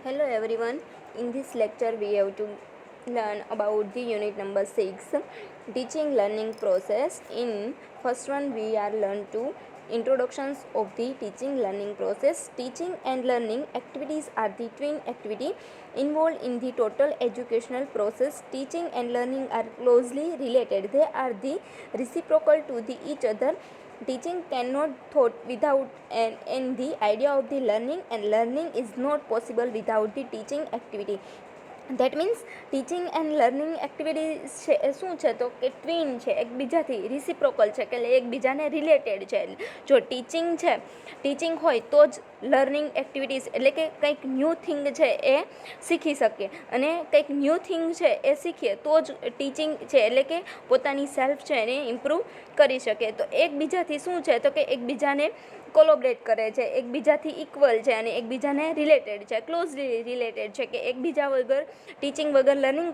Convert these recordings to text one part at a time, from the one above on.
Hello everyone. In this lecture we have to learn about the unit number 6, teaching learning process. In first one we are learn to introductions of the teaching learning process. Teaching and learning activities are the twin activity involved in the total educational process. Teaching and learning are closely related. They are the reciprocal to the each other. Teaching cannot thought without and the idea of the learning, and learning is not possible without the teaching activity. That means teaching and learning activities છે એ શું છે તો કે twin છે, એકબીજાથી રિસિપ્રોકલ છે, કે એકબીજાને રિલેટેડ છે. જો ટીચિંગ હોય તો જ લર્નિંગ એક્ટિવિટીઝ એટલે કે કંઈક ન્યૂ થિંગ છે એ શીખી શકીએ, અને કંઈક ન્યૂ થિંગ છે એ શીખીએ તો જ ટીચિંગ છે એટલે કે પોતાની સેલ્ફ છે એને ઇમ્પ્રૂવ કરી શકે. તો એકબીજાથી શું છે તો કે એકબીજાને કોલોબરેટ કરે છે, એકબીજાથી ઇક્વલ છે અને એકબીજાને રિલેટેડ છે, ક્લોઝલી રિલેટેડ છે, કે એકબીજા વગર ટીચિંગ વગર લર્નિંગ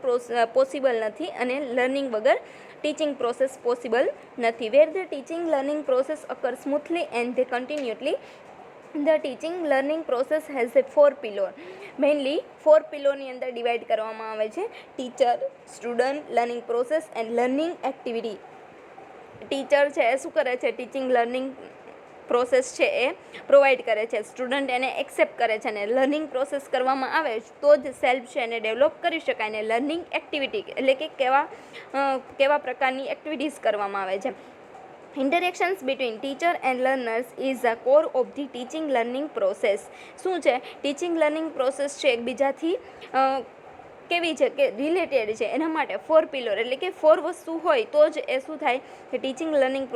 પોસિબલ નથી અને લર્નિંગ વગર ટીચિંગ પ્રોસેસ પોસિબલ નથી. Where the teaching learning process occur smoothly and the continuously, the teaching learning process has a 4 pillar. Mainly 4 પિલરની અંદર ડિવાઈડ કરવામાં આવે છે: teacher, student, learning process and learning activity. Teacher છે એ શું કરે છે? ટીચિંગ લર્નિંગ પ્રોસેસ છે એ પ્રોવાઈડ કરે છે, સ્ટુડન્ટ એને એક્સેપ્ટ કરે છે, અને લર્નિંગ પ્રોસેસ કરવામાં આવે તો જ સેલ્ફ છે એને ડેવલપ કરી શકાય. ને લર્નિંગ એક્ટિવિટી એટલે કે કેવા પ્રકારની એક્ટિવિટીઝ કરવામાં આવે છે. Interactions between teacher and learners is a core of the teaching learning process. શું છે? ટીચિંગ લર્નિંગ પ્રોસેસ છે એકબીજાથી કેવી છે કે રિલેટેડ છે. એના માટે 4 પિલર એટલે કે 4 વસ્તુ હોય તો જ એ શું થાય કે ટીચિંગ લર્નિંગ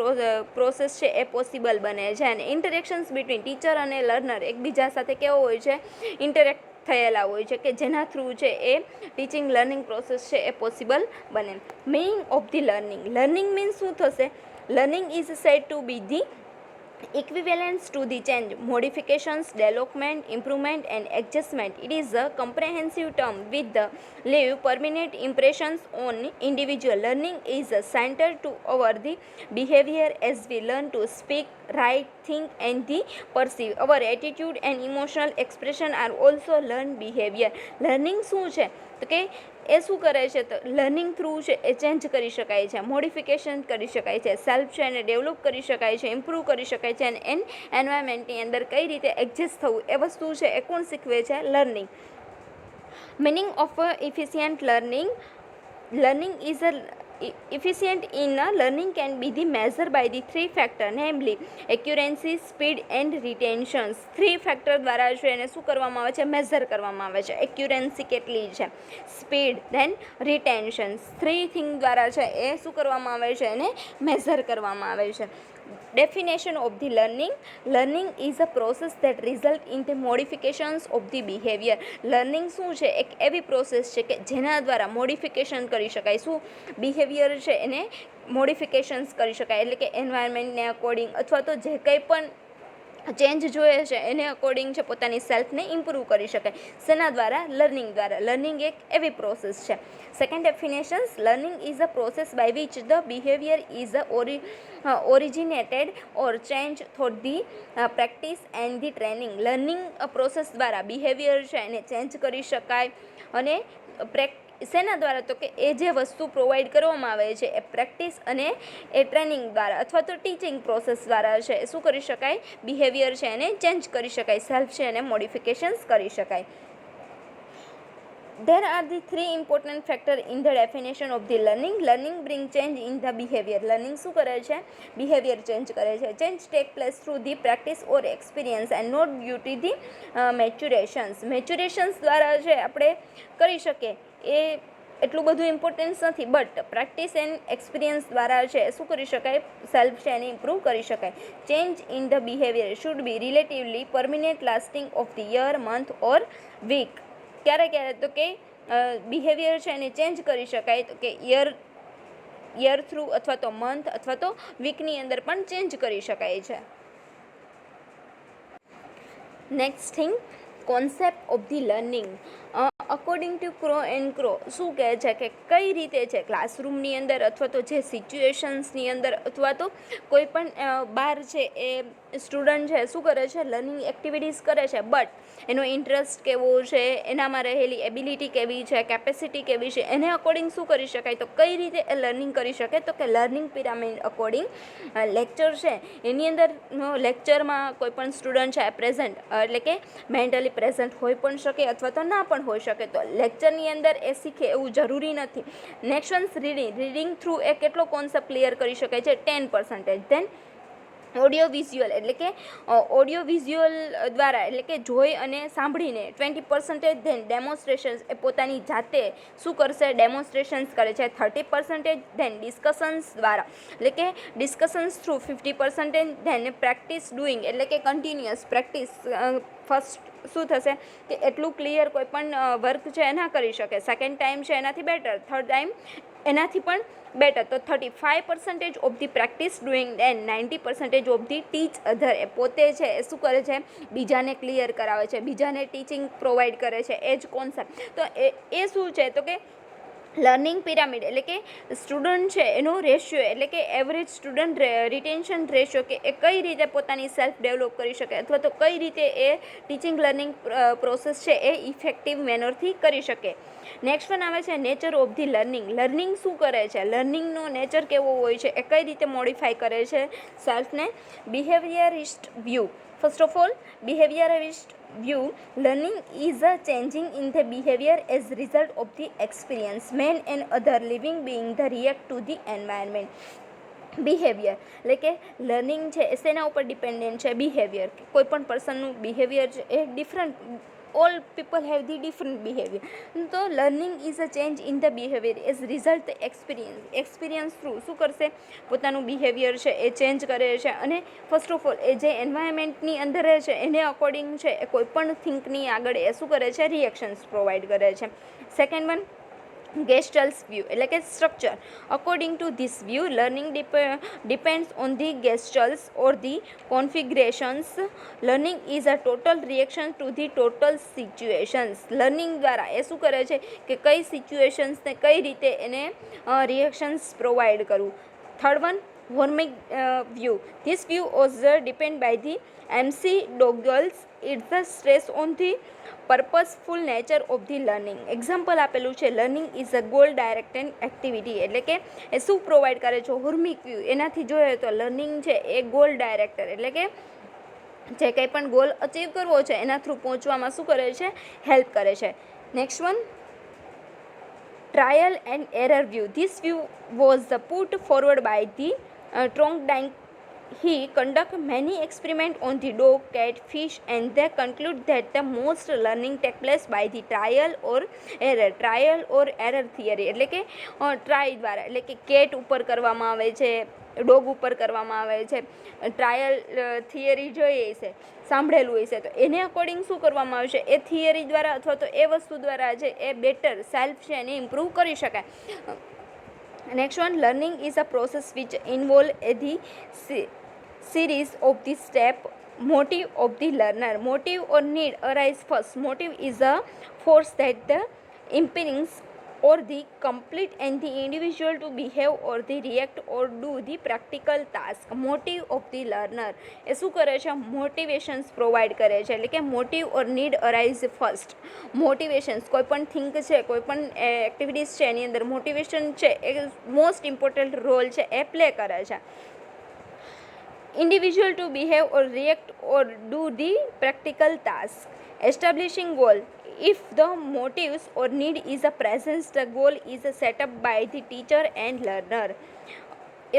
પ્રોસેસ છે એ પોસિબલ બને છે. અને ઇન્ટરેક્શન્સ બિટવીન ટીચર અને લર્નર એકબીજા સાથે કેવો હોય છે? ઇન્ટરેક્ટ થયેલા હોય છે, કે જેના થ્રુ છે એ ટીચિંગ લર્નિંગ પ્રોસેસ છે એ પોસિબલ બને. Meaning of the learning. Learning means શું થશે? Learning is said to B the equivalence to the change, modifications, development, improvement and adjustment. It is a comprehensive term with the leave permanent impressions on individual. Learning is centered to our the behavior as we learn to speak, write, think and the perceive. Our attitude and emotional expression are also learned behavior. Learning શું છે તો કે એ શું કરે છે? તો learning through છે એ change કરી શકાય છે, મોડિફિકેશન કરી શકાય છે, સેલ્ફ છે એને ડેવલપ કરી શકાય છે, ઇમ્પ્રૂવ કરી શકાય છે, અને એન્વાયરમેન્ટની અંદર કઈ રીતે એડજસ્ટ થવું એ વસ્તુ છે એ કોણ શીખવે છે? Learning. Meaning of efficient learning. Learning is efficient in learning can be the measured by the 3 factors, namely accuracy, speed and retention. 3 factor દ્વારા છે એને શું કરવામાં આવે છે? મેઝર કરવામાં આવે છે. એક્યુરન્સી કેટલી છે, સ્પીડ, ધેન રિટેન્શન. 3 થિંગ દ્વારા છે એ શું કરવામાં આવે છે? એને મેઝર કરવામાં આવે છે. Definition of the learning. Learning is a process that result in the modifications of the behavior. Learning શું છે? એક એવી પ્રોસેસ છે કે જેના દ્વારા મોડિફિકેશન કરી શકાય. શું? બિહેવિયર છે એને મોડિફિકેશન્સ કરી શકાય, એટલે કે એન્વાયરમેન્ટને અકોર્ડિંગ અથવા તો જે કંઈ પણ ચેન્જ જોઈએ છે એને અકોર્ડિંગ છે પોતાની સેલ્ફને ઇમ્પ્રૂવ કરી શકાય. શેના દ્વારા? લર્નિંગ દ્વારા. લર્નિંગ એક એવી પ્રોસેસ છે. Second definitions. Learning is a process by which the behaviour is originated or change through the practice and the training. Learning process દ્વારા બિહેવિયર છે એને ચેન્જ કરી શકાય, અને શેના દ્વારા? તો કે એ જે વસ્તુ પ્રોવાઈડ કરવામાં આવે છે એ પ્રેક્ટિસ અને એ ટ્રેનિંગ દ્વારા અથવા તો ટીચિંગ પ્રોસેસ દ્વારા છે શું કરી શકાય? બિહેવિયર છે એને ચેન્જ કરી શકાય, સેલ્ફ છે એને મોડિફિકેશન્સ કરી શકાય. There are the 3 important factors in the definition of the learning. Learning bring change in the behavior. Learning શું કરે છે? બિહેવિયર ચેન્જ કરે છે. Change take place through the practice or experience and not due to the maturations દ્વારા છે આપણે કરી શકીએ એ એટલું બધું ઇમ્પોર્ટન્સ નથી, બટ પ્રેક્ટિસ એન્ડ એક્સપિરિયન્સ દ્વારા છે શું કરી શકાય? સેલ્ફ છે એને ઇમ્પ્રૂવ કરી શકાય. Change in the behaviour should be relatively permanent, lasting of the year, month or week. ક્યારે તો કે બિહેવિયર છે એને ચેન્જ કરી શકાય, તો કે યર થ્રુ અથવા તો મંથ અથવા તો વીકની અંદર પણ ચેન્જ કરી શકાય છે. Next thing, concept of the learning. According to crow and crow શું કહે છે કે કઈ રીતે છે ક્લાસરૂમની અંદર અથવા તો જે સિચ્યુએશન્સની અંદર અથવા તો કોઈ પણ બહાર છે એ સ્ટુડન્ટ છે શું કરે છે, લર્નિંગ એક્ટિવિટીઝ કરે છે, બટ એનો ઇન્ટરેસ્ટ કેવો છે, એનામાં રહેલી એબિલિટી કેવી છે, કેપેસિટી કેવી છે, એને અકોર્ડિંગ શું કરી શકાય, તો કઈ રીતે એ લર્નિંગ કરી શકે, તો કે લર્નિંગ પિરામિડ અકોર્ડિંગ લેક્ચર છે એની અંદર લેક્ચરમાં કોઈ પણ સ્ટુડન્ટ છે પ્રેઝન્ટ એટલે કે મેન્ટલી પ્રેઝન્ટ હોઈ પણ શકે અથવા તો ના પણ હોઈ શકે, તો લેક્ચરની અંદર એ શીખે એવું જરૂરી નથી. નેક્સ્ટ વન રીડિંગ થ્રુ એ કેટલો કોન્સેપ્ટ ક્લિયર કરી શકે છે, 10%. ધેન ઓડિયો વિઝ્યુઅલ એટલે કે ઓડિયો વિઝ્યુઅલ દ્વારા એટલે કે જોઈ અને સાંભળીને 20%. ધેન ડેમોન્સ્ટ્રેશન્સ એ પોતાની જાતે શું કરશે, ડેમોન્સ્ટ્રેશન્સ કરે છે 30%. ધેન ડિસ્કશન્સ દ્વારા એટલે કે discussions through 50%. Then practice doing એટલે કે કન્ટિન્યુઅસ પ્રેક્ટિસ ફર્સ્ટ શું થશે કે એટલું ક્લિયર કોઈ પણ વર્ક છે એ ના કરી શકે, સેકન્ડ ટાઈમ છે એનાથી બેટર, થર્ડ ટાઈમ એનાથી પણ બેટર, તો 35% of the practice doing and 90% of the teach other. એ પોતે છે એ શું કરે છે, બીજાને ક્લિયર કરાવે છે, બીજાને ટીચિંગ પ્રોવાઈડ કરે છે, એ જ કોન્સેપ્ટ. તો એ શું છે તો કે લર્નિંગ પિરામિડ એટલે કે સ્ટુડન્ટ છે એનો રેશિયો એટલે કે એવરેજ સ્ટુડન્ટ રિટેન્શન રેશિયો કે એ કઈ રીતે પોતાની સેલ્ફ ડેવલપ કરી શકે અથવા તો કઈ રીતે એ ટીચિંગ લર્નિંગ પ્રોસેસ છે એ ઇફેક્ટિવ મેનરથી કરી શકે. નેક્સ્ટ વન આવે છે nature of the learning. Learning શું કરે છે, લર્નિંગનો નેચર કેવો હોય છે, એ કઈ રીતે મોડિફાઈ કરે છે સેલ્ફને. Behaviourist view. First of all behaviorist view, learning is a changing in the behavior as result of the experience man and other living being the react to the environment. Behaviour એટલે કે learning છે એ શેના ઉપર dependent છે, behaviour. કોઈ પણ પર્સનનું behaviour છે એ different, all people have the different behaviour. તો learning is a change in the behaviour as result experience through શું કરશે, પોતાનું બિહેવિયર છે એ ચેન્જ કરે છે અને ફર્સ્ટ ઓફ ઓલ એ જે એન્વાયરમેન્ટની અંદર રહે છે એને અકોર્ડિંગ છે એ કોઈ પણ થિંકની આગળ એ શું કરે છે, રિએક્શન્સ પ્રોવાઈડ કરે છે. સેકન્ડ વન ગેસ્ટલ્સ વ્યૂ એટલે કે structure. According to this view learning depends on the gestalts or the configurations. Learning is a total reaction to the total situations. Learning દ્વારા એ શું કરે છે કે કઈ સિચ્યુએશન્સને કઈ રીતે એને રિએક્શન્સ પ્રોવાઈડ કરવું. Third one hormic view. This view was depend by the MC Douglas. It's the stress on the purposeful nature of the learning. Example આપેલું છે learning is a goal directed activity એટલે કે એ શું provide કરે છે, હોર્મિક view. એનાથી જોઈએ તો લર્નિંગ છે એ ગોલ ડાયરેક્ટર એટલે કે જે કંઈ પણ ગોલ અચીવ કરવો છે એના થ્રુ પહોંચવામાં શું કરે છે, હેલ્પ કરે છે. Next one trial and error view. This view was put forward by the Trondheim. He conducted many experiments on the dog, cat, fish, and they conclude that the most learning takes place by the trial or error. Trial or error theory એટલે કે try દ્વારા એટલે કે cat ઉપર કરવામાં આવે છે, dog ઉપર કરવામાં આવે છે. ટ્રાયલ થિયરી જોઈએ છે, સાંભળેલું હશે, તો એને અકોર્ડિંગ શું કરવામાં આવે છે, એ થિયરી દ્વારા અથવા તો એ વસ્તુ દ્વારા છે એ બેટર સેલ્ફ છે એને ઇમ્પ્રૂવ કરી શકાય. Next one learning is a process which involve the series of the step. Motive of the learner. Motive or need arise first. Motive is a force that the impels or the complete and the individual to behave or the react or do the practical task. Motive of the learner એ શું કરે છે, motivations provide કરે છે એટલે કે motive ઓર need arise first. Motivations કોઈ પણ think છે, કોઈ પણ એક્ટિવિટીઝ છે એની અંદર મોટિવેશન છે એ મોસ્ટ ઇમ્પોર્ટન્ટ રોલ છે એ પ્લે કરે છે. Individual to behave or react or do the practical task. Establishing goal. If the motives or need is a presence, the goal is set up by the teacher and learner.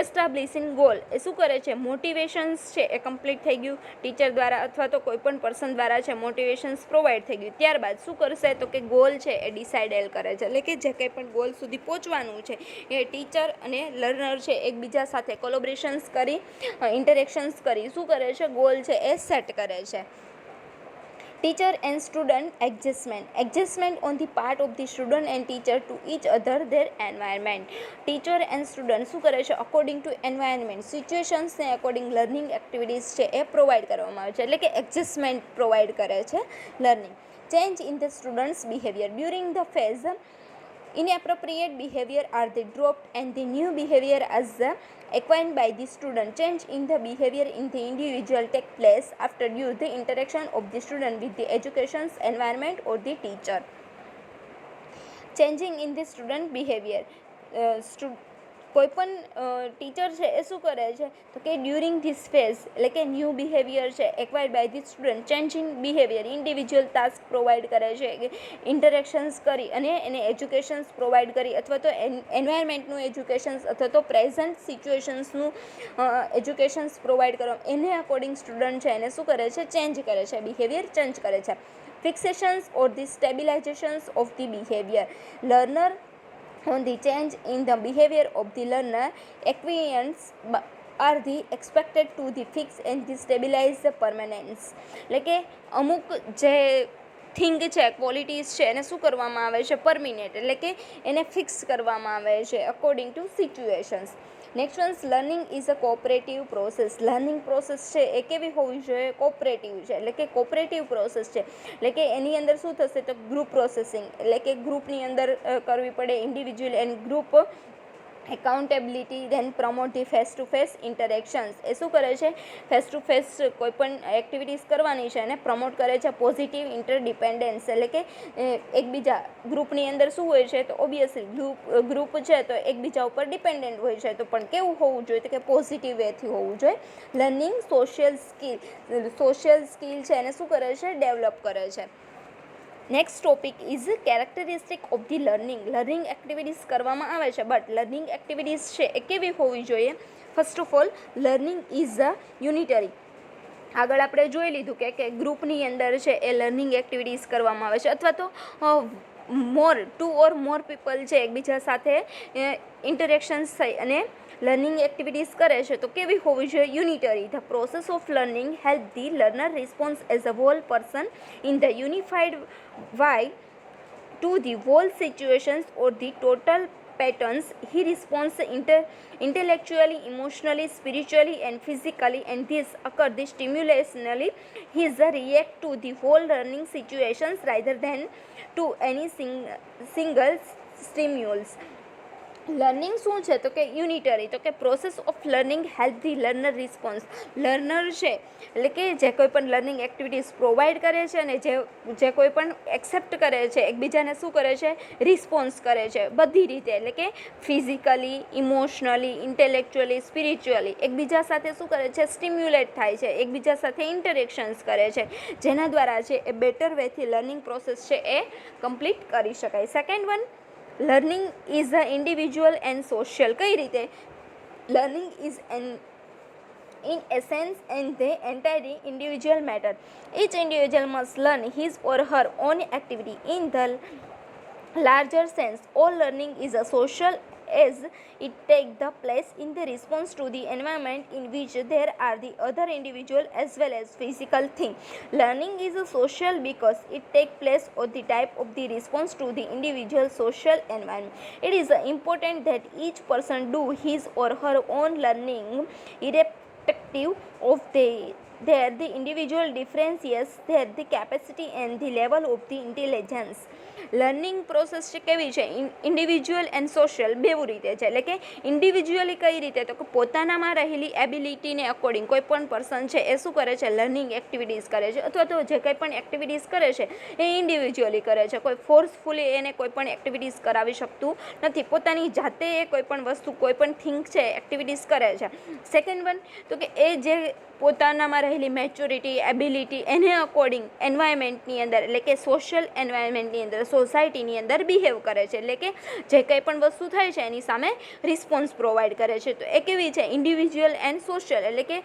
Establishing goal એ શું કરે છે, motivations છે એ complete થઈ ગયું teacher દ્વારા અથવા તો કોઈ પણ પર્સન દ્વારા છે મોટિવેશન્સ પ્રોવાઈડ થઈ ગયું. ત્યારબાદ શું કરશે તો કે ગોલ છે એ ડિસાઇડેડ કરે છે એટલે કે જે કંઈ પણ ગોલ સુધી પહોંચવાનું છે એ ટીચર અને લર્નર છે એકબીજા સાથે કોલોબરેશન્સ કરી ઇન્ટરેક્શન્સ કરી શું કરે છે, ગોલ છે એ સેટ કરે છે. Teacher and student adjustment. Adjustment on the part of the student and teacher to each other their environment. Teacher and student શું કરે છે, અકોર્ડિંગ ટુ એન્વાયરમેન્ટ સિચ્યુએશન્સને અકોર્ડિંગ લર્નિંગ એક્ટિવિટીઝ છે એ પ્રોવાઈડ કરવામાં આવે છે એટલે કે એડજસ્ટમેન્ટ પ્રોવાઈડ કરે છે learning. change in the student's behavior. During the phase, inappropriate behavior are the dropped and the new behavior as acquired by the student. Change in the behavior in the individual take place after due the interaction of the student with the education's environment or the teacher. Changing in the student behaviour. કોઈ પણ teacher છે એ શું કરે છે તો કે during this phase એટલે કે ન્યૂ બિહેવિયર છે acquired by the student, changing behaviour individual task provide કરે છે, ઇન્ટરેક્શન્સ કરી અને એને એજ્યુકેશન્સ પ્રોવાઈડ કરી અથવા તો એન્વાયરમેન્ટનું એજ્યુકેશન્સ અથવા તો પ્રેઝન્ટ સિચ્યુએશન્સનું એજ્યુકેશન્સ પ્રોવાઈડ કરવા એને અકોર્ડિંગ સ્ટુડન્ટ છે એને શું કરે છે ચેન્જ કરે છે, બિહેવિયર ચેન્જ કરે છે. Fixations or the stabilizations of the behavior. Learner on the change in the behavior of the learner acquiescence are the expected to the fix and the stabilize the permanence. એટલે કે અમુક જે thing છે qualities છે એને શું કરવામાં આવે છે પરમિનેન્ટ એટલે કે એને ફિક્સ કરવામાં આવે છે according two situations. Next ones learning is a cooperative process. Learning process છે એ કેવી હોવી જોઈએ કોઓપરેટિવ છે એટલે કે કોઓપરેટિવ પ્રોસેસ છે એટલે કે એની અંદર શું થશે તો ગ્રુપ પ્રોસેસિંગ એટલે કે ગ્રુપની અંદર કરવી પડે, individual and group accountability, then promote the face to face interactions. એ શું કરે છે ફેસ ટુ ફેસ કોઈ પણ એક્ટિવિટીઝ કરવાની છે અને પ્રમોટ કરે છે પોઝિટિવ ઇન્ટરડિપેન્ડન્સ એટલે કે એકબીજા ગ્રુપની અંદર શું હોય છે તો ઓબ્વિયસલી ગ્રુપ છે તો એકબીજા ઉપર ડિપેન્ડન્ટ હોય છે તો પણ કેવું હોવું જોઈએ તો કે પોઝિટિવ વેથી હોવું જોઈએ. લર્નિંગ સોશિયલ સ્કિલ છે એને શું કરે છે ડેવલપ કરે છે. Next topic is characteristic of the learning. Learning activities કરવામાં આવે છે બટ લર્નિંગ એક્ટિવિટીઝ છે એ કેવી હોવી જોઈએ. First of all learning is a unitary. આગળ આપણે જોઈ લીધું કે ગ્રુપની અંદર છે એ લર્નિંગ એક્ટિવિટીઝ કરવામાં આવે છે અથવા તો ટુ ઓર મોર પીપલ છે એકબીજા સાથે ઇન્ટરેક્શન્સ થઈ અને લર્નિંગ એક્ટિવિટીઝ કરે છે તો કેવી હોવી જોઈએ unitary. The process of learning help the learner response as a whole person in the unified way to the whole situations or the total patterns. He responds intellectually, emotionally, spiritually and physically, and this occur the stimulationally. He is react to the whole learning situations rather than to any single stimulus. Learning શું છે તો કે unitary તો કે process of learning help the learner response. Learner છે એટલે કે જે કોઈ પણ લર્નિંગ એક્ટિવિટીઝ પ્રોવાઈડ કરે છે અને જે કોઈ પણ એક્સેપ્ટ કરે છે એકબીજાને શું કરે છે રિસ્પોન્સ કરે છે બધી રીતે એટલે કે ફિઝિકલી, ઇમોશનલી, ઇન્ટેલેક્ચ્યુઅલી, સ્પિરિચ્યુઅલી એકબીજા સાથે શું કરે છે સ્ટિમ્યુલેટ થાય છે, એકબીજા સાથે ઇન્ટરેક્શન્સ કરે છે જેના દ્વારા છે એ બેટર વેથી લર્નિંગ પ્રોસેસ છે એ કમ્પ્લીટ કરી શકાય. Second one learning is a individual and social. કઈ રીતે learning is in essence and the entirely individual matter. Each individual must learn his or her own activity. In the larger sense, all learning is a social as it takes the place in the response to the environment in which there are the other individual as well as physical thing. Learning is a social because it takes place on the type of the response to the individual social environment. It is important that each person do his or her own learning irrespective of their the individual differences, their the capacity and the level of the intelligence. Learning process છે કેવી છે individual and social બેવું રીતે છે એટલે કે individually કઈ રીતે તો કે પોતાનામાં રહેલી એબિલિટીને અકોર્ડિંગ કોઈ પણ પર્સન છે એ શું કરે છે લર્નિંગ એક્ટિવિટીઝ કરે છે અથવા તો જે કંઈ પણ એક્ટિવિટીઝ કરે છે એ ઇન્ડિવિજ્યુઅલી કરે છે. કોઈ ફોર્સફુલી એને કોઈ પણ એક્ટિવિટીઝ કરાવી શકતું નથી, પોતાની જાતે એ કોઈ પણ વસ્તુ કોઈ પણ થિંગ છે એક્ટિવિટીઝ કરે છે. સેકન્ડ વન તો કે એ જે પોતાનામાં રહેલી મેચ્યોરિટી એબિલિટી એને અકોર્ડિંગ એન્વાયરમેન્ટની અંદર એટલે કે સોશિયલ એન્વાયરમેન્ટની અંદર સોસાયટીની અંદર બિહેવ કરે છે એટલે કે જે કંઈ પણ વસ્તુ થાય છે એની સામે રિસ્પોન્સ પ્રોવાઈડ કરે છે. તો એ કેવી છે ઇન્ડિવિજ્યુઅલ એન્ડ સોશિયલ એટલે કે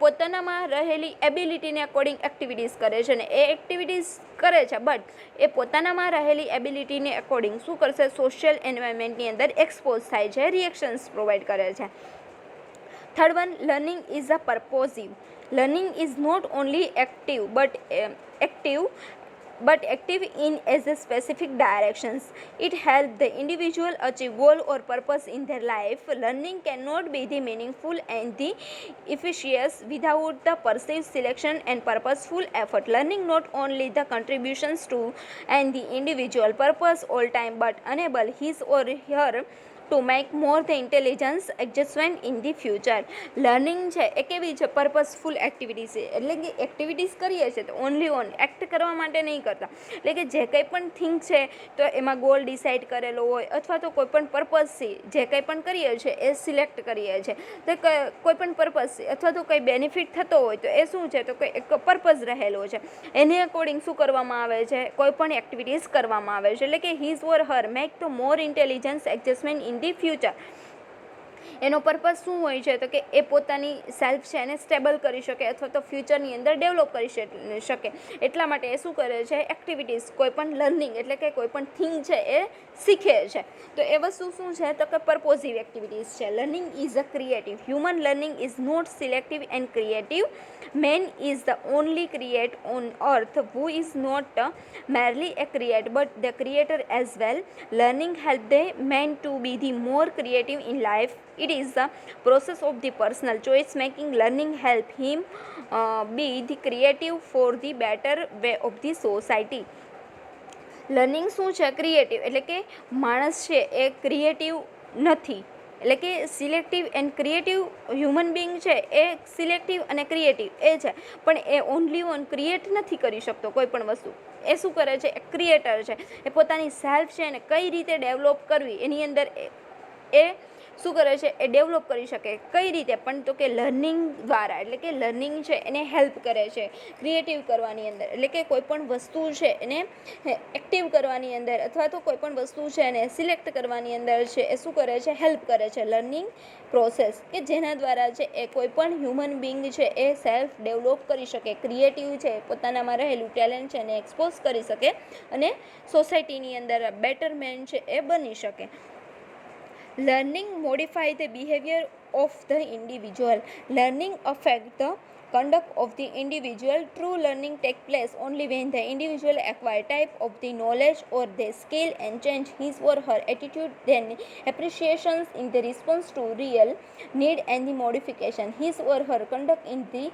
પોતાનામાં રહેલી એબિલિટીને અકોર્ડિંગ એક્ટિવિટીઝ કરે છે અને એ એક્ટિવિટીઝ કરે છે બટ એ પોતાનામાં રહેલી એબિલિટીને અકોર્ડિંગ શું કરશે સોશિયલ એન્વાયરમેન્ટની અંદર એક્સપોઝ થાય છે, રિએક્શન્સ પ્રોવાઈડ કરે છે. Third one, learning is a purposive. Learning is not only active but active but active in as a specific directions. It helps the individual achieve goal or purpose in their life. Learning cannot be the meaningful and the efficacious without the perceived selection and purposeful effort. Learning not only the contributions to and the individual purpose all time but enable his or her to make more the intelligence adjustment in the future. Learning છે એ કેવી છે? પર્પઝફુલ activity છે, એટલે કે activities કરીએ છીએ તો ઓનલી ઓન એક્ટ કરવા માટે નહીં કરતા. એટલે કે જે કંઈ પણ થિંક છે તો એમાં ગોલ ડિસાઇડ કરેલો હોય અથવા તો કોઈ પણ પર્પઝથી જે કંઈ પણ કરીએ છીએ એ સિલેક્ટ કરીએ છીએ તો કોઈ પણ પર્પઝથી અથવા તો કંઈ બેનિફિટ થતો હોય તો એ શું છે તો કોઈ એક પર્પઝ રહેલો છે, એને અકોર્ડિંગ શું કરવામાં આવે છે? કોઈ પણ એક્ટિવિટીઝ કરવામાં આવે છે. એટલે કે his or Har make the more intelligence adjustment in the future. એનો પર્પઝ શું હોય છે તો કે એ પોતાની સેલ્ફ છે એને સ્ટેબલ કરી શકે અથવા તો ફ્યુચરની અંદર ડેવલપ કરી શકે. એટલા માટે એ શું કરે છે? એક્ટિવિટીઝ, કોઈ પણ લર્નિંગ એટલે કે કોઈ પણ થિંગ છે એ શીખે છે. તો એ વસ્તુ શું છે તો કે પર્પોઝિવ એક્ટિવિટીઝ છે. Learning is a creative. Human learning is not selective and creative. Man is the only creator on earth who is not merely a creator but the creator as well. Learning helps the man to be the more creative in life. It is the process of the personal choice making. Learning help him be the creative for the better way of the society. Learning શું છે? Creative, એટલે કે માણસ છે એ creative નથી, એટલે કે selective and creative human being છે એ સિલેક્ટિવ અને ક્રિએટિવ એ છે, પણ એ ઓનલી ઓન ક્રિએટ નથી કરી શકતો કોઈ પણ વસ્તુ. એ શું કરે છે? એક ક્રિએટર છે. એ પોતાની સેલ્ફ છે એને કઈ રીતે ડેવલપ કરવી એની અંદર એ શું કરે છે? એ ડેવલપ કરી શકે. કઈ રીતે? પણ તો કે લર્નિંગ દ્વારા. એટલે કે લર્નિંગ છે એને હેલ્પ કરે છે ક્રિએટિવ કરવાની અંદર, એટલે કે કોઈ પણ વસ્તુ છે એને એક્ટિવ કરવાની અંદર અથવા તો કોઈ પણ વસ્તુ છે એને સિલેક્ટ કરવાની અંદર છે એ શું કરે છે? હેલ્પ કરે છે લર્નિંગ પ્રોસેસ, કે જેના દ્વારા છે એ કોઈ પણ હ્યુમન બિંગ છે એ સેલ્ફ ડેવલપ કરી શકે, ક્રિએટિવ છે, પોતાનામાં રહેલું ટેલેન્ટ છે એને એક્સપોઝ કરી શકે અને સોસાયટીની અંદર બેટર મેન છે એ બની શકે. Learning modify the behavior of the individual. Learning affect the conduct of the individual. True learning takes place only when the individual acquire type of the knowledge or the skill and change his or her attitude, then appreciations in the response to real need and the modification his or her conduct in the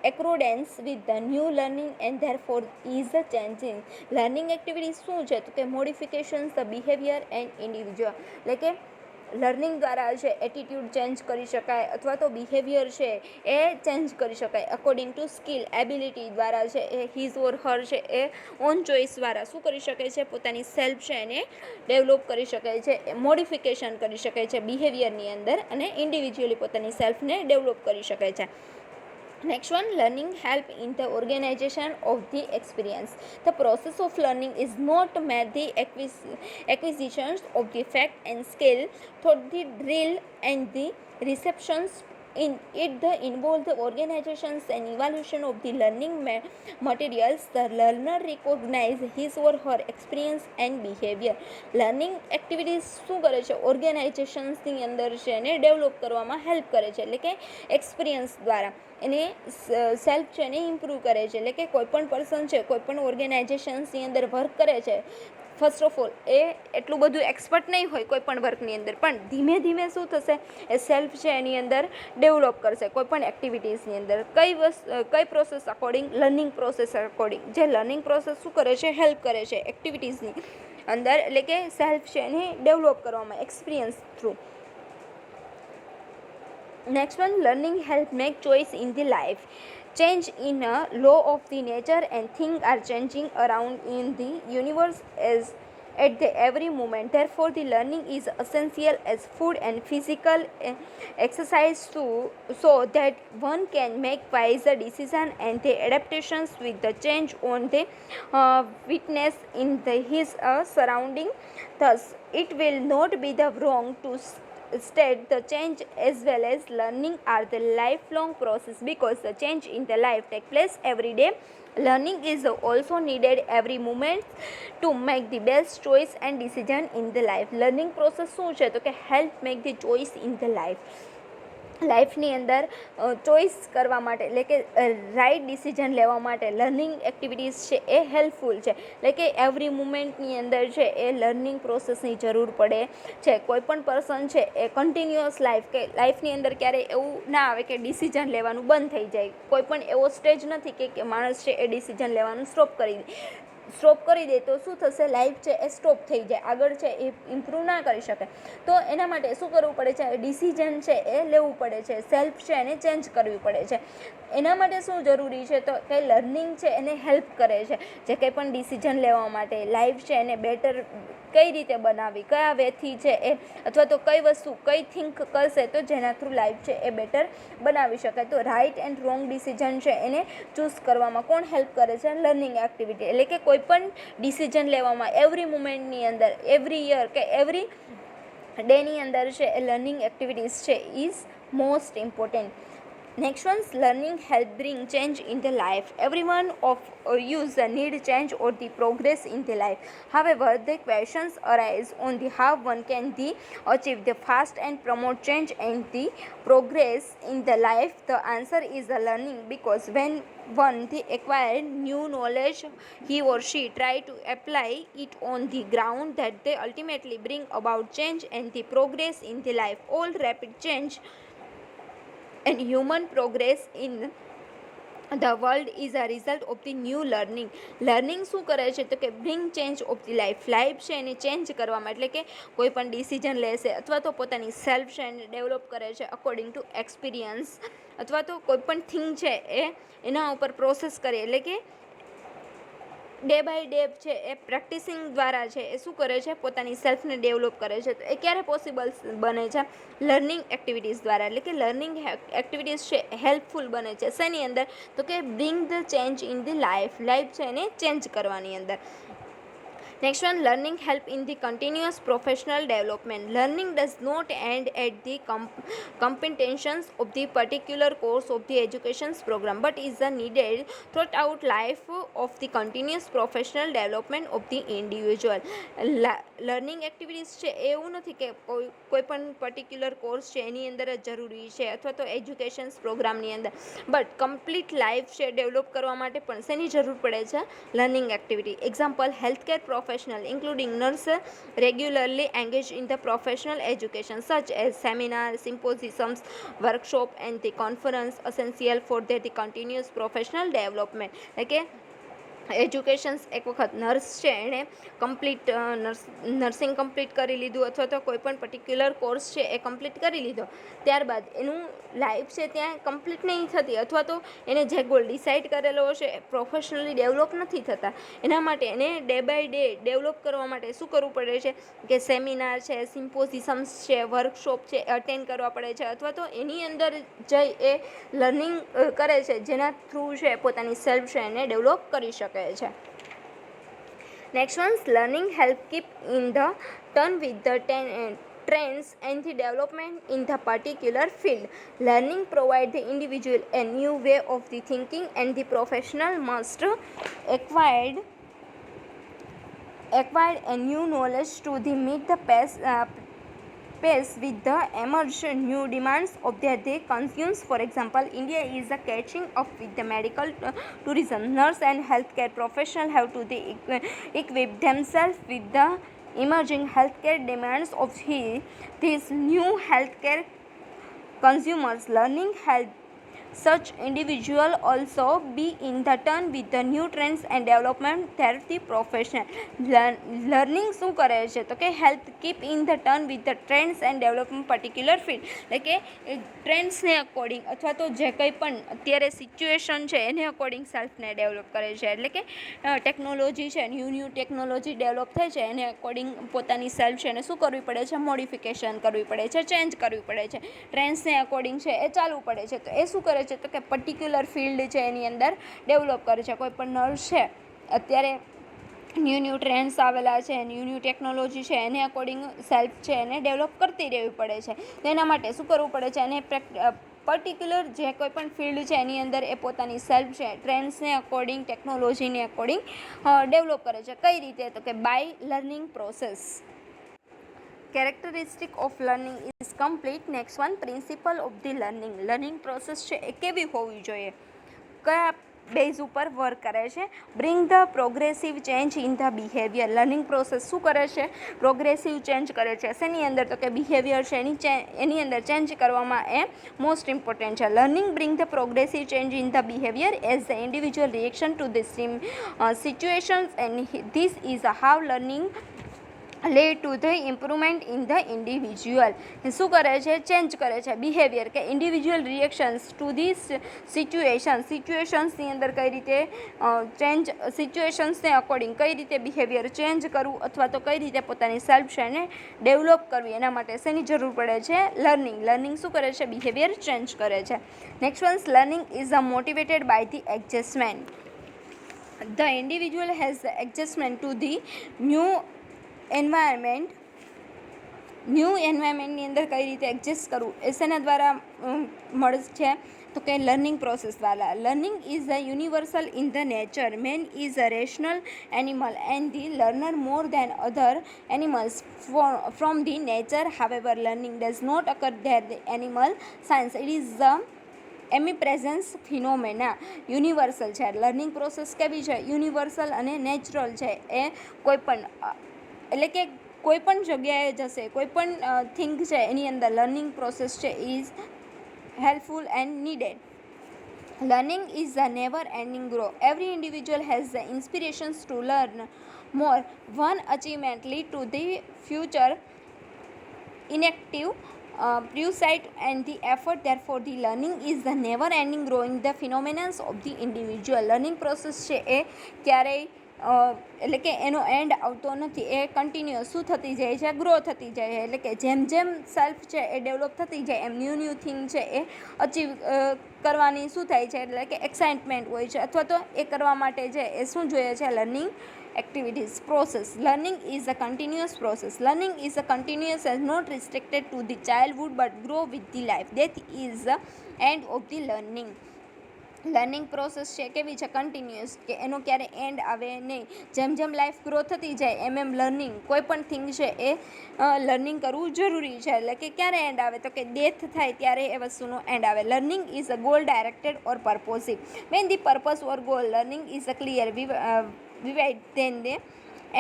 accordance with the new learning and therefore is a changing. Learning activities શું છે તો કે modifications the behaviour and individual, એટલે કે learning દ્વારા છે attitude change કરી શકાય અથવા તો બિહેવિયર છે એ ચેન્જ કરી શકાય અકોર્ડિંગ ટુ સ્કિલ, એબિલિટી દ્વારા છે એ હિઝ ઓર હર છે એ ઓન ચોઇસ દ્વારા શું કરી શકે છે? પોતાની સેલ્ફ છે એને ડેવલપ કરી શકે છે, મોડિફિકેશન કરી શકે છે બિહેવિયરની અંદર અને ઇન્ડિવિજ્યુઅલી પોતાની સેલ્ફને ડેવલપ કરી શકે છે. Next one, learning help in the organization of the experience. The process of learning is not mere the acquisitions of the fact and skill through the drill and the receptions. In it the involve the organizations and evaluation of the learning materials. The learner recognize his or her experience and behavior. Learning activities શું કરે છે? ઓર્ગેનાઇઝેશન્સની અંદર છે એને develop કરવામાં help કરે છે, એટલે કે એક્સપિરિયન્સ દ્વારા એને સેલ્ફ છે એને ઇમ્પ્રૂવ કરે છે. એટલે કે કોઈ પણ પર્સન છે કોઈ પણ ઓર્ગેનાઇઝેશન્સની અંદર વર્ક કરે છે, ફર્સ્ટ ઓફ ઓલ એ એટલું બધું એક્સપર્ટ નહીં હોય કોઈ પણ વર્કની અંદર, પણ ધીમે ધીમે શું થશે? એ સેલ્ફ છે એની અંદર ડેવલપ કરશે કોઈ પણ એક્ટિવિટીઝની અંદર. કઈ process according? Learning process according. જે લર્નિંગ પ્રોસેસ શું કરે છે? હેલ્પ કરે છે એક્ટિવિટીઝની અંદર, એટલે કે સેલ્ફ છે એને ડેવલપ કરવામાં experience through. Next one, learning help make choice in the life. Change in a law of the nature and things are changing around in the universe as at the every moment. Therefore, the learning is essential as food and physical exercise too, so that one can make wiser decision and the adaptations with the change on the witness in his surrounding. Thus, it will not be the wrong to state the change as well as learning are the lifelong process because the change in the life take place every day. Learning is also needed every moment to make the best choice and decision in the life. Learning process શું છે તો કે help make the choice in the life. લાઈફની અંદર choice કરવા માટે એટલે કે right decision લેવા માટે લર્નિંગ એક્ટિવિટીઝ છે એ હેલ્પફુલ છે. એટલે કે એવરી મુમેન્ટની અંદર છે એ લર્નિંગ પ્રોસેસની જરૂર પડે છે. કોઈ પણ પર્સન છે એ કન્ટિન્યુઅસ લાઈફની અંદર ક્યારેય એવું ના આવે કે ડિસિઝન લેવાનું બંધ થઈ જાય. કોઈ પણ એવો સ્ટેજ નથી કે માણસ છે એ ડિસિઝન લેવાનું સ્ટોપ કરી દે તો શું થશે, લાઈફ છે એ સ્ટોપ થઈ જાય, આગળ છે એ ઇમ્પ્રૂવ ના કરી શકે. તો એના માટે શું કરવું પડે છે, ડિસિઝન છે એ લેવું પડે છે, સેલ્ફ છે એને ચેન્જ કરવી પડે છે. એના માટે શું જરૂરી છે તો કે લર્નિંગ છે એને હેલ્પ કરે છે. જે કંઈ પણ ડિસિઝન લેવા માટે લાઈફ છે એને બેટર કઈ રીતે બનાવવી, કયા વેથી છે એ અથવા તો કઈ વસ્તુ કઈ થિંક કરશે તો જેના થ્રુ લાઈફ છે એ બેટર બનાવી શકાય. તો રાઇટ એન્ડ રોંગ ડિસિઝન છે એને ચૂઝ કરવામાં કોણ હેલ્પ કરે છે, લર્નિંગ એક્ટિવિટી. એટલે કે કોઈ પણ ડિસિઝન લેવામાં એવરી મુમેન્ટની અંદર, એવરી યર કે એવરી ડેની અંદર છે એ લર્નિંગ એક્ટિવિટીઝ છે is most important. Next one's learning help bring change in the life. Everyone of use need change or the progress in the life. However, the questions arise on the how one can achieve the fast and promote change and the progress in the life. The answer is the learning, because when one acquire new knowledge, he or she try to apply it on the ground that they ultimately bring about change and the progress in the life. All rapid change and human progress in the world is a result of the new learning. Learning શું કરે છે તો કે bring change of the life છે એને change કરવામાં, એટલે કે કોઈ પણ ડિસિઝન લેશે અથવા તો પોતાની સેલ્ફ છે એને ડેવલપ કરે છે અકોર્ડિંગ ટુ એક્સપિરિયન્સ, અથવા તો કોઈ પણ થિંગ છે એના ઉપર પ્રોસેસ કરે. એટલે કે ડે બાય ડે છે એ પ્રેક્ટિસિંગ દ્વારા છે એ શું કરે છે, પોતાની સેલ્ફને ડેવલપ કરે છે. તો એ ક્યારે પોસિબલ બને છે, લર્નિંગ એક્ટિવિટીઝ દ્વારા. એટલે કે લર્નિંગ એક્ટિવિટીઝ છે હેલ્પફુલ બને છે શેની અંદર તો કે bring the change in the life છે એને ચેન્જ કરવાની અંદર. Next one, learning help in the continuous professional development. Learning does not end at the competentions of the particular course of the education program, but is the needed throughout life of the continuous professional development of the individual. Learning activities છે એવું નથી કે કોઈ પણ particular course છે એની અંદર જ જરૂરી છે અથવા તો એજ્યુકેશન પ્રોગ્રામની અંદર, બટ કમ્પ્લીટ લાઈફ છે ડેવલપ કરવા માટે પણ શેની જરૂર પડે છે, learning activity. Example, healthcare professional including nurse regularly engage in the professional education such as seminars, symposiums, workshop and the conference essential for the continuous professional development. એટલે કે એજ્યુકેશન્સ એક વખત નર્સ છે એણે નર્સિંગ કમ્પ્લીટ કરી લીધું અથવા તો કોઈ પણ પર્ટિક્યુલર કોર્સ છે એ કમ્પ્લીટ કરી લીધો, ત્યારબાદ એનું લાઈફ છે ત્યાં કમ્પ્લીટ નહીં થતી અથવા તો એને જે ગોલ ડિસાઇડ કરેલો હશે એ પ્રોફેશનલી ડેવલપ નથી થતા. એના માટે એને ડે બાય ડે ડેવલપ કરવા માટે શું કરવું પડે છે કે સેમિનાર છે, સિમ્પોઝિશમ્સ છે, વર્કશોપ છે અટેન્ડ કરવા પડે છે, અથવા તો એની અંદર જઈ એ લર્નિંગ કરે છે જેના થ્રુ છે પોતાની સેલ્ફ છે એને ડેવલપ કરી શકે છે. Next one's learning help keep in the turn with the trends and the development in the particular field. Learning provide the individual a new way of the thinking, and the professional must acquired a new knowledge to the meet the pace with the emerging new demands of the consumers. For example, India is catching up with the medical tourism. Nurse and healthcare professionals have to equip themselves with the emerging healthcare demands of these new healthcare consumers. Learning help such individual also be in the turn with the new trends and development their the profession. Learning શું કરે છે તો કે help keep in the turn with the trends and development particular field. એટલે કે ટ્રેન્ડ્સને according અથવા તો જે કંઈ પણ અત્યારે સિચ્યુએશન છે એને અકોર્ડિંગ સેલ્ફને ડેવલપ કરે છે. એટલે કે ટેકનોલોજી છે, ન્યૂ ટેકનોલોજી ડેવલપ થાય છે એને અકોર્ડિંગ પોતાની સેલ્ફ છે એને શું કરવી પડે છે, મોડિફિકેશન કરવી પડે છે, ચેન્જ કરવી પડે છે, ટ્રેન્ડ્સને અકોર્ડિંગ છે એ ચાલવું પડે છે. તો એ શું કરે છે તો કે પર્ટિક્યુલર ફિલ્ડ છે એની અંદર ડેવલપ કરે છે. કોઈ પણ નર્સ છે અત્યારે ન્યૂ ટ્રેન્ડ્સ આવેલા છે, ન્યૂ ટેકનોલોજી છે એને અકોર્ડિંગ સેલ્ફ છે એને ડેવલપ કરતી રહેવી પડે છે. તો એના માટે શું કરવું પડે છે, એને પર્ટિક્યુલર જે કોઈ પણ ફિલ્ડ છે એની અંદર એ પોતાની સેલ્ફ છે ટ્રેન્ડ્સને અકોર્ડિંગ, ટેકનોલોજીને અકોર્ડિંગ ડેવલપ કરે છે. કઈ રીતે તો કે by learning process. Characteristic of learning is complete. Next one, principle of the learning. Learning process છે એ કેવી હોવી જોઈએ, કયા બેઝ ઉપર વર્ક કરે છે. Bring the progressive change in the behaviour. Learning process શું કરે છે, પ્રોગ્રેસિવ ચેન્જ કરે છે. શેની અંદર, તો કે બિહેવિયર છે એની અંદર ચેન્જ કરવામાં એ મોસ્ટ ઇમ્પોર્ટન્ટ છે. Learning bring the progressive change in the behaviour as the individual reaction to the situations and this is how learning lead to the improvement in the individual. શું કરે છે, change કરે છે behaviour કે individual reactions two this સિચ્યુએશન્સની અંદર કઈ રીતે change, સિચ્યુએશન્સને according કઈ રીતે બિહેવિયર ચેન્જ કરવું અથવા તો કઈ રીતે પોતાની સેલ્ફ છે એને ડેવલપ કરવી, એના માટે શેની જરૂર પડે છે, લર્નિંગ. લર્નિંગ શું કરે છે, બિહેવિયર ચેન્જ કરે છે. Next ones, learning is motivated by the adjustment. The individual has the adjustment to the new એન્વાયરમેન્ટની અંદર કઈ રીતે એડજસ્ટ કરવું એ શેના દ્વારા મળે છે, તો કે લર્નિંગ પ્રોસેસ દ્વારા. Learning is a universal in the nature. Man is a rational animal and the learner more than other animals from the nature. However learning does not occur there the animal science. It is the omnipresent phenomena. Universal છે learning process, કેવી છે, universal અને natural છે. એ કોઈ પણ એટલે કે કોઈ પણ જગ્યાએ જશે, કોઈ પણ થિંગ છે એની અંદર લર્નિંગ પ્રોસેસ છે is helpful and needed. Learning is a never ending grow. Every individual has the ઇન્સ્પિરેશન્સ to learn more. One achievement lead to the future inactive pursuit and the effort. Therefore the learning is the never ending growing the phenomenon of the individual. Learning process છે એ ક્યારેય એટલે કે એનો and આવતો નથી, એ continuous શું થતી જાય છે, ગ્રો થતી જાય છે. એટલે કે જેમ જેમ સેલ્ફ છે એ ડેવલપ થતી જાય એમ ન્યૂ થિંગ છે એ અચીવ કરવાની શું થાય છે, એટલે કે એક્સાઇટમેન્ટ હોય છે, અથવા તો એ કરવા માટે છે એ શું જોઈએ છે, learning activities. Process. Learning is a continuous process. Learning is a continuous and not restricted to the childhood but grow with the life. That is the end of the learning. Learning process છે કેવી છે, continuous, કે એનો ક્યારે and આવે નહીં. જેમ જેમ લાઈફ ગ્રો થતી જાય એમ એમ લર્નિંગ, કોઈ પણ થિંગ છે એ લર્નિંગ કરવું જરૂરી છે. એટલે કે ક્યારે એન્ડ આવે, તો કે ડેથ થાય ત્યારે એ વસ્તુનો એન્ડ આવે. Learning is a goal directed or purposive. When the purpose or goal learning is a clear vivid then they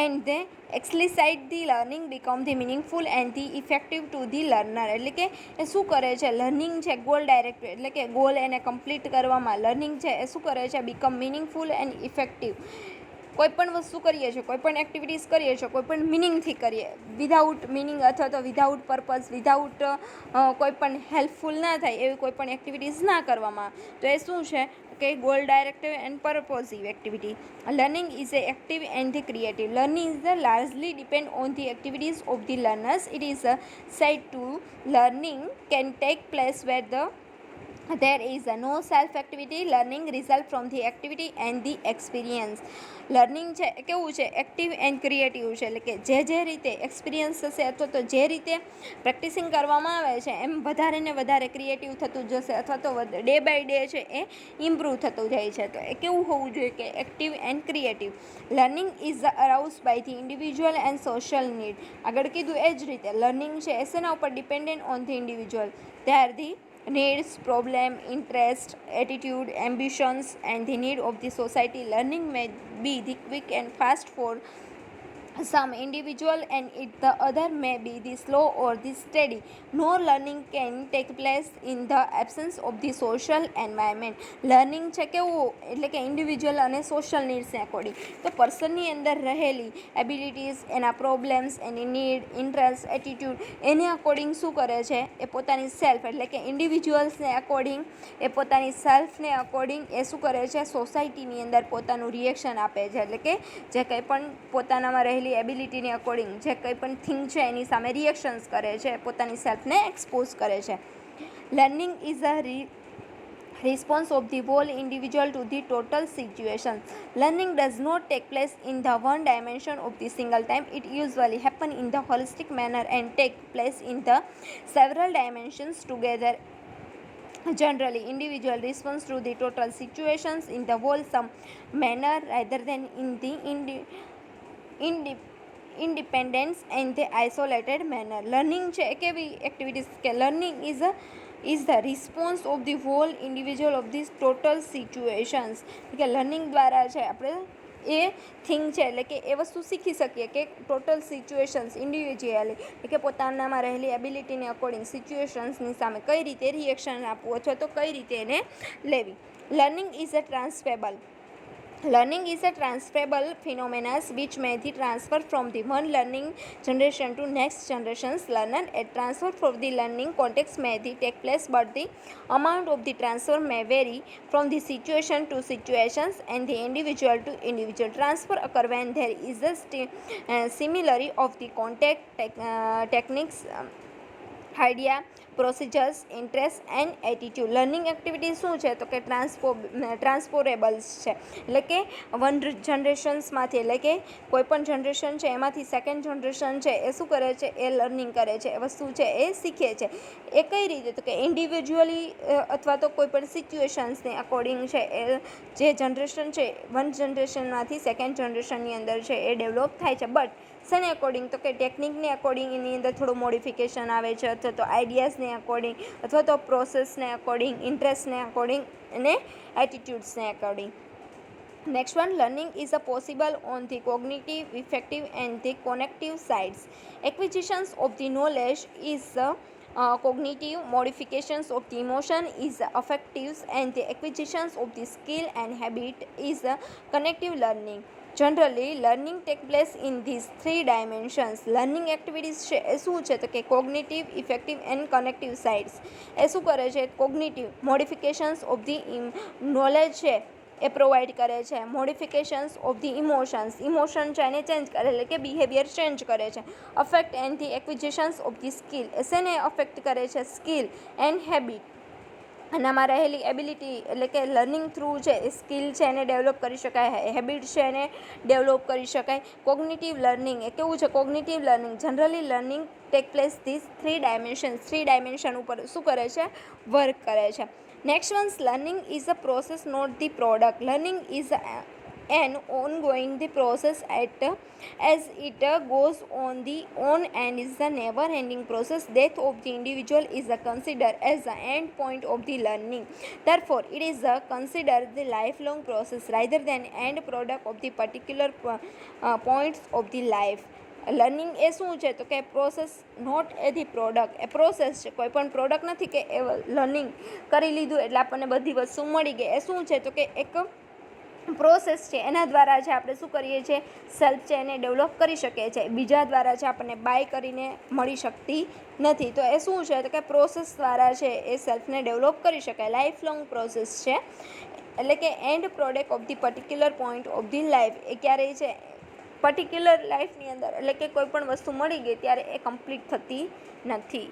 and they explicite the learning become the meaningful and the effective to the learner. એટલે કે એ શું કરે છે, learning છે goal directed, એટલે કે goal એને complete કરવામાં લર્નિંગ છે એ શું કરે છે, બીકમ મિનિંગફુલ એન્ડ ઇફેક્ટિવ. કોઈ પણ વસ્તુ કરીએ છીએ, કોઈ પણ એક્ટિવિટીઝ કરીએ છીએ, કોઈ પણ મિનિંગથી કરીએ, વિધાઉટ મિનિંગ અથવા તો વિધાઉટ પર્પઝ, વિધાઉટ કોઈ પણ હેલ્પફુલ ના થાય એવી કોઈ પણ એક્ટિવિટીઝ ના કરવામાં, તો એ શું છે કે goal directed and purposive activity. Learning is a active and the creative. Learning is largely depend on the activities of the learners. It is said to learning can take place where there is no self activity. Learning result from the activity and the experience. Learning છે એ કેવું છે, active and creative છે. એટલે કે જે રીતે experience થશે અથવા તો જે રીતે પ્રેક્ટિસિંગ કરવામાં આવે છે એમ વધારે ને વધારે ક્રિએટિવ થતું જશે, અથવા તો ડે બાય ડે છે એ ઇમ્પ્રૂવ થતું જાય છે. તો એ કેવું હોવું જોઈએ કે active and creative. Learning is arouse by the individual and social need. આગળ કીધું એ જ રીતે લર્નિંગ છે એ શેના ઉપર dependent on the individual. They are the needs, problem, interest, attitude, ambitions and the need of the society. Learning may be the quick and fast for some individual and the other may be the slow or the steady. No learning can take place in the absence of the social environment. Learning છે કેવું, એટલે કે individual અને social નીડ્સને according, તો પર્સનની અંદર રહેલી abilities, એના problems, એની need, interest, attitude, એને અકોર્ડિંગ શું કરે છે એ પોતાની સેલ્ફ, એટલે કે ઇન્ડિવિજ્યુઅલ્સને અકોર્ડિંગ, એ પોતાની સેલ્ફને અકોર્ડિંગ એ શું કરે છે, સોસાયટીની અંદર પોતાનું રિએક્શન આપે છે. એટલે કે જે કંઈ પણ પોતાનામાં રહેલી એબિલિટીની અકોર્ડિંગ જે કંઈ પણ થિંગ છે એની સામે રિએક્શન્સ કરે છે, પોતાની સેલ્ફને એક્સપોઝ કરે છે. Learning is a response of the whole individual to the total situation. Learning does not take place in the one dimension of the single time. It usually happen in the holistic manner and take place in the several dimensions together. Generally, individual response to the total situations in the wholesome manner rather than in the independence and the isolated manner. Learning છે એ કેવી activities કે learning is the response of the whole individual of these total situations. કે learning દ્વારા છે આપણે એ thing છે એટલે કે એ વસ્તુ શીખી શકીએ કે ટોટલ સિચ્યુએશન્સ ઇન્ડિવિજ્યુઅલી એટલે કે પોતાનામાં રહેલી એબિલિટીને અકોર્ડિંગ સિચ્યુએશન્સની સામે કઈ રીતે રિએક્શન આપવું અથવા તો કઈ રીતે એને લેવી. Learning is a transferable. Learning is a transferable phenomenon which may be transferred from the one learning generation to next generation's learner. A transfer for the learning context may take place, but the amount of the transfer may vary from the situation to situations and the individual to individual. Transfer occur when there is a similarity of the contact techniques, idea, procedures, interest and attitude. Learning activity શું છે તો કે ટ્રાન્સફોરેબલ્સ છે એટલે કે one જનરેશન્સમાંથી એટલે કે કોઈપણ જનરેશન છે એમાંથી સેકન્ડ જનરેશન છે એ શું કરે છે એ લર્નિંગ કરે છે એ વસ્તુ છે એ શીખે છે. એ કઈ રીતે તો કે ઇન્ડિવિજ્યુઅલી અથવા તો કોઈપણ સિચ્યુએશન્સને અકોર્ડિંગ છે એ જે જનરેશન છે વન જનરેશનમાંથી સેકન્ડ જનરેશનની અંદર છે એ ડેવલપ થાય છે. બટ શેને અકોર્ડિંગ તો કે ટેકનિકને અકોર્ડિંગ એની અંદર થોડું મોડિફિકેશન આવે છે અથવા તો આઈડિયાઝને અકોર્ડિંગ અથવા તો પ્રોસેસને અકોર્ડિંગ, ઇન્ટરેસ્ટને અકોર્ડિંગ અને એટીટ્યુડ્સને according. Next one, learning is a possible on the cognitive, affective and the cognitive sides. Acquisitions of the knowledge is cognitive, modifications of the emotion is affectives and the acquisitions of the skill and habit is cognitive learning. Generally, learning takes place in these three dimensions. Learning activities છે એ શું છે તો કે cognitive, affective and connective sides. એ શું કરે છે cognitive modifications of the knowledge છે એ પ્રોવાઈડ કરે છે. મોડિફિકેશન્સ ઓફ ધી ઇમોશન છે એને ચેન્જ કરે એટલે કે બિહેવિયર ચેન્જ કરે છે. Affect and the acquisitions of the skill એ શેને અફેક્ટ કરે છે સ્કિલ એન્ડ હેબિટ. આનામાં રહેલી એબિલિટી એટલે કે લર્નિંગ થ્રુ છે એ સ્કિલ છે એને ડેવલપ કરી શકાય, હેબિટ છે એને ડેવલપ કરી શકાય. કોગ્નિટિવ લર્નિંગ એ કેવું છે cognitive learning generally learning take place this three dimension ઉપર શું કરે છે વર્ક કરે છે. Next ones, learning is a process not the product. Learning is an ongoing the process as it goes on and is a never ending process. Death of the individual is considered as the end point of the learning. Therefore it is considered the lifelong process rather than end product of the particular points of the life. Learning એ શું છે તો કે process not એ the product. એ process છે, કોઈ પણ પ્રોડક્ટ નથી કે એ લર્નિંગ કરી લીધું એટલે આપણને બધી વસ્તુ મળી ગઈ. એ શું છે તો કે એક પ્રોસેસ છે એના દ્વારા છે આપણે શું કરીએ છીએ સેલ્ફ છે એને ડેવલપ કરી શકીએ છીએ. બીજા દ્વારા છે આપણને બાય કરીને મળી શકતી નથી. તો એ શું છે તો કે પ્રોસેસ દ્વારા છે એ સેલ્ફને ડેવલપ કરી શકાય. લાઈફ લોંગ પ્રોસેસ છે એટલે કે end product of the particular point of the life. એ ક્યારેય છે પર્ટિક્યુલર લાઈફની અંદર એટલે કે કોઈ પણ વસ્તુ મળી ગઈ ત્યારે એ કમ્પ્લીટ થતી નથી.